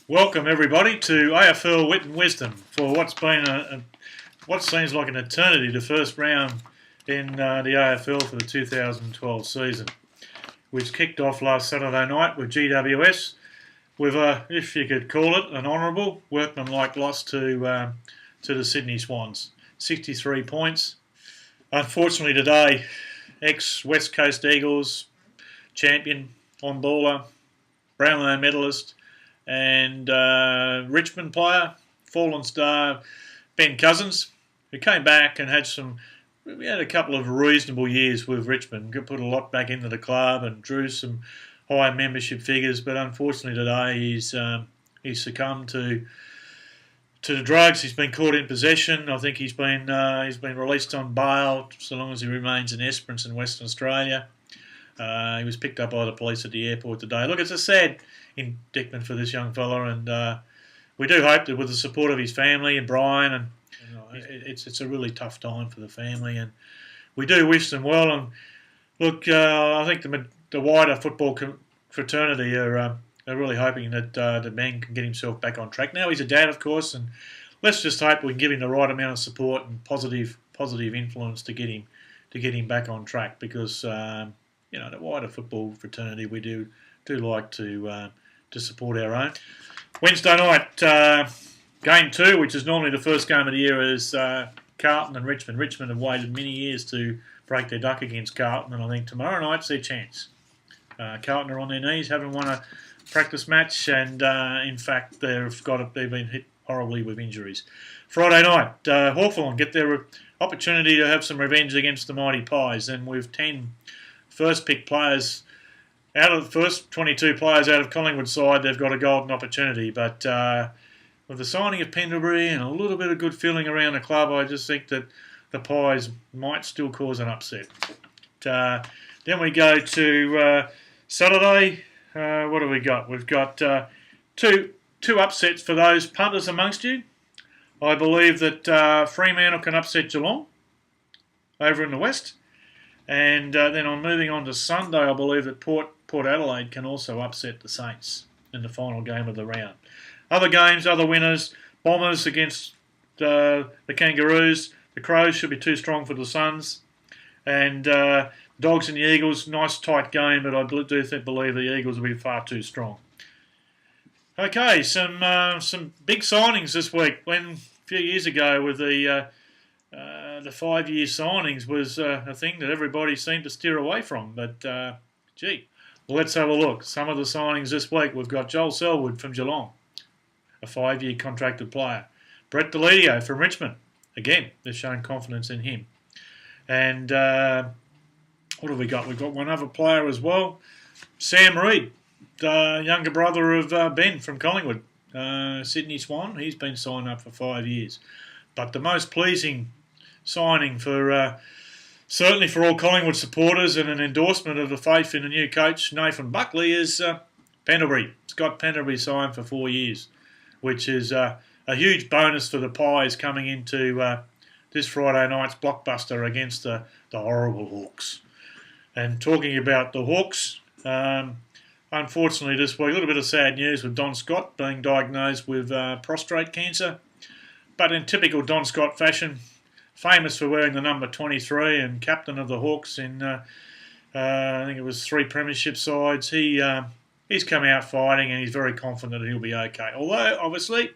Welcome everybody to AFL Wit and Wisdom for what's been what seems like an eternity, the first round in the AFL for the 2012 season, which kicked off last Saturday night with GWS with if you could call it, an honourable workmanlike loss to the Sydney Swans, 63 points. Unfortunately today, ex-West Coast Eagles champion, on-baller, Brownlow medalist, and Richmond player, fallen star Ben Cousins, who came back and we had a couple of reasonable years with Richmond, put a lot back into the club and drew some high membership figures, but unfortunately today he's succumbed to the drugs. He's been caught in possession. I think he's been released on bail so long as he remains in Esperance in Western Australia. He was picked up by the police at the airport today. Look, it's a sad indictment for this young fella, and we do hope that with the support of his family and Brian, and it's a really tough time for the family, and we do wish them well. And look, I think the wider football fraternity are really hoping that Ben can get himself back on track. Now he's a dad, of course, and let's just hope we can give him the right amount of support and positive influence to get him back on track, because the wider football fraternity, we do like to support our own. Wednesday night, game 2, which is normally the first game of the year, is Carlton and Richmond. Richmond have waited many years to break their duck against Carlton, and I think tomorrow night's their chance. Carlton are on their knees, haven't won a practice match, and in fact they've been hit horribly with injuries. Friday night, Hawthorn get their opportunity to have some revenge against the Mighty Pies, and with 10 first-pick players out of the first 22 players out of Collingwood's side, they've got a golden opportunity. But with the signing of Pendlebury and a little bit of good feeling around the club, I just think that the Pies might still cause an upset. Then we go to Saturday. What have we got? We've got two upsets for those punters amongst you. I believe that Fremantle can upset Geelong over in the West. And then I'm moving on to Sunday. I believe that Port Adelaide can also upset the Saints in the final game of the round. Other games, other winners: Bombers against the Kangaroos. The Crows should be too strong for the Suns. And Dogs and the Eagles, nice tight game, but I do believe the Eagles will be far too strong. Okay, some big signings this week. When a few years ago with the 5-year signings was a thing that everybody seemed to steer away from. But, let's have a look. Some of the signings this week. We've got Joel Selwood from Geelong, a 5-year contracted player. Brett Deledio from Richmond. Again, they're showing confidence in him. And what have we got? We've got one other player as well. Sam Reid, the younger brother of Ben from Collingwood, Sydney Swan. He's been signed up for 5 years. But the most pleasing signing for certainly for all Collingwood supporters and an endorsement of the faith in the new coach, Nathan Buckley, is Pendlebury. Scott Pendlebury signed for 4 years, which is a huge bonus for the Pies coming into this Friday night's blockbuster against the horrible Hawks. And talking about the Hawks, unfortunately this week, a little bit of sad news with Don Scott being diagnosed with prostate cancer. But in typical Don Scott fashion, famous for wearing the number 23 and captain of the Hawks in, I think it was 3 premiership sides, he's come out fighting and he's very confident that he'll be okay. Although, obviously,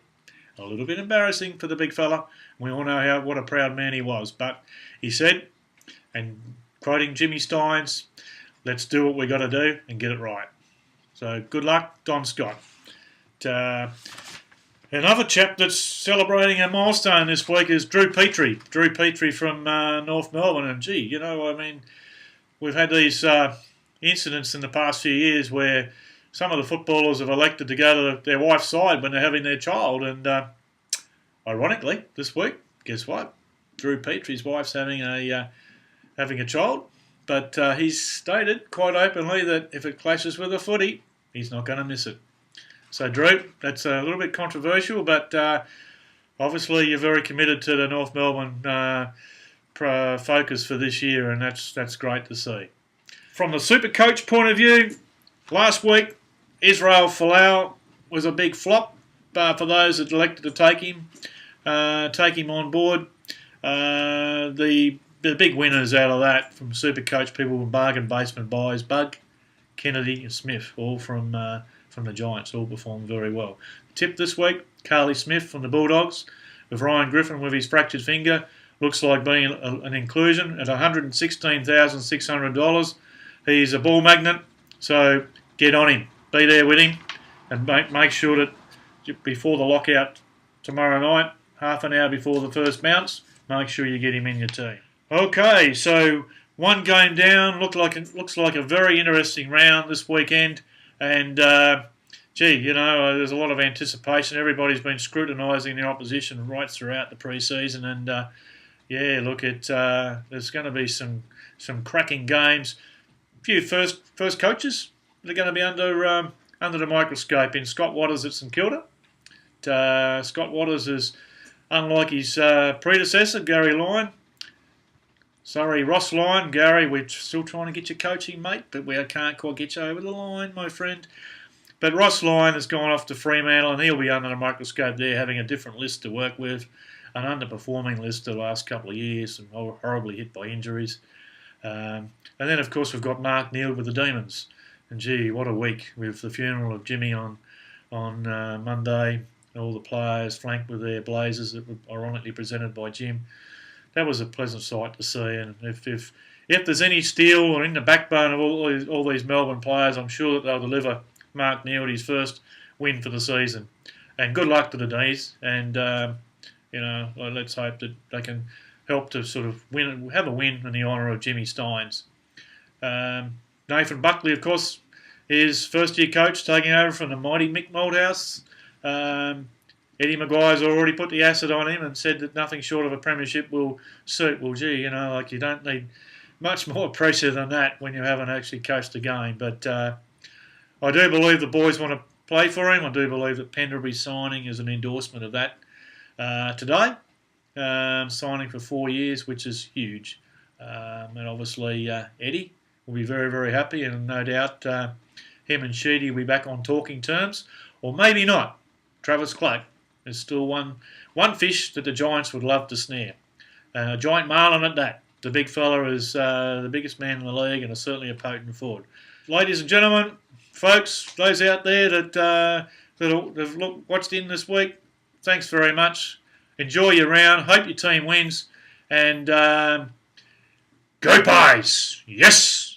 a little bit embarrassing for the big fella. We all know what a proud man he was. But he said, and quoting Jimmy Steins, let's do what we got to do and get it right. So good luck, Don Scott. Another chap that's celebrating a milestone this week is Drew Petrie. Drew Petrie from North Melbourne. And we've had these incidents in the past few years where some of the footballers have elected to go to their wife's side when they're having their child. And ironically, this week, guess what? Drew Petrie's wife's having a child. But he's stated quite openly that if it clashes with a footy, he's not going to miss it. So, Drew, that's a little bit controversial, but obviously you're very committed to the North Melbourne focus for this year, and that's great to see. From the Supercoach point of view, last week, Israel Folau was a big flop. for those that elected to take him on board. The big winners out of that from Supercoach people were bargain basement buys, Bug, Kennedy and Smith, all from the Giants, all performed very well. Tip this week, Carly Smith from the Bulldogs, with Ryan Griffin with his fractured finger, looks like being an inclusion at $116,600. He's a ball magnet, so get on him, be there with him, and make sure that before the lockout tomorrow night, half an hour before the first bounce, make sure you get him in your team. Okay, so one game down. Looks like a very interesting round this weekend, and there's a lot of anticipation. Everybody's been scrutinising their opposition right throughout the pre-season, and there's going to be some cracking games. A few first coaches that are going to be under the microscope in Scott Waters at St Kilda. Scott Waters is, unlike his predecessor, Ross Lyon. Gary, we're still trying to get you coaching, mate, but we can't quite get you over the line, my friend. But Ross Lyon has gone off to Fremantle, and he'll be under the microscope there, having a different list to work with, an underperforming list the last couple of years, and horribly hit by injuries. And then, of course, we've got Mark Neal with the Demons. And, gee, what a week with the funeral of Jimmy on Monday. All the players flanked with their blazers that were ironically presented by Jim. That was a pleasant sight to see. And if there's any steel or in the backbone of all these Melbourne players, I'm sure that they'll deliver Mark Neal his first win for the season. And good luck to the D's. And let's hope that they can help to sort of have a win in the honour of Jimmy Steins. Nathan Buckley, of course, is first-year coach, taking over from the mighty Mick Malthouse. Eddie Maguire's already put the acid on him and said that nothing short of a premiership will suit. Well, gee, you don't need much more pressure than that when you haven't actually coached a game. But I do believe the boys want to play for him. I do believe that Penderbury's signing is an endorsement of that today. Signing for 4 years, which is huge. And obviously Eddie will be very, very happy, and no doubt him and Sheedy will be back on talking terms. Or maybe not. Travis Clark is still one fish that the Giants would love to snare. A giant marlin at that. The big fella is the biggest man in the league and is certainly a potent forward. Ladies and gentlemen, folks, those out there that have watched in this week, thanks very much. Enjoy your round. Hope your team wins. And go Pies! Yes!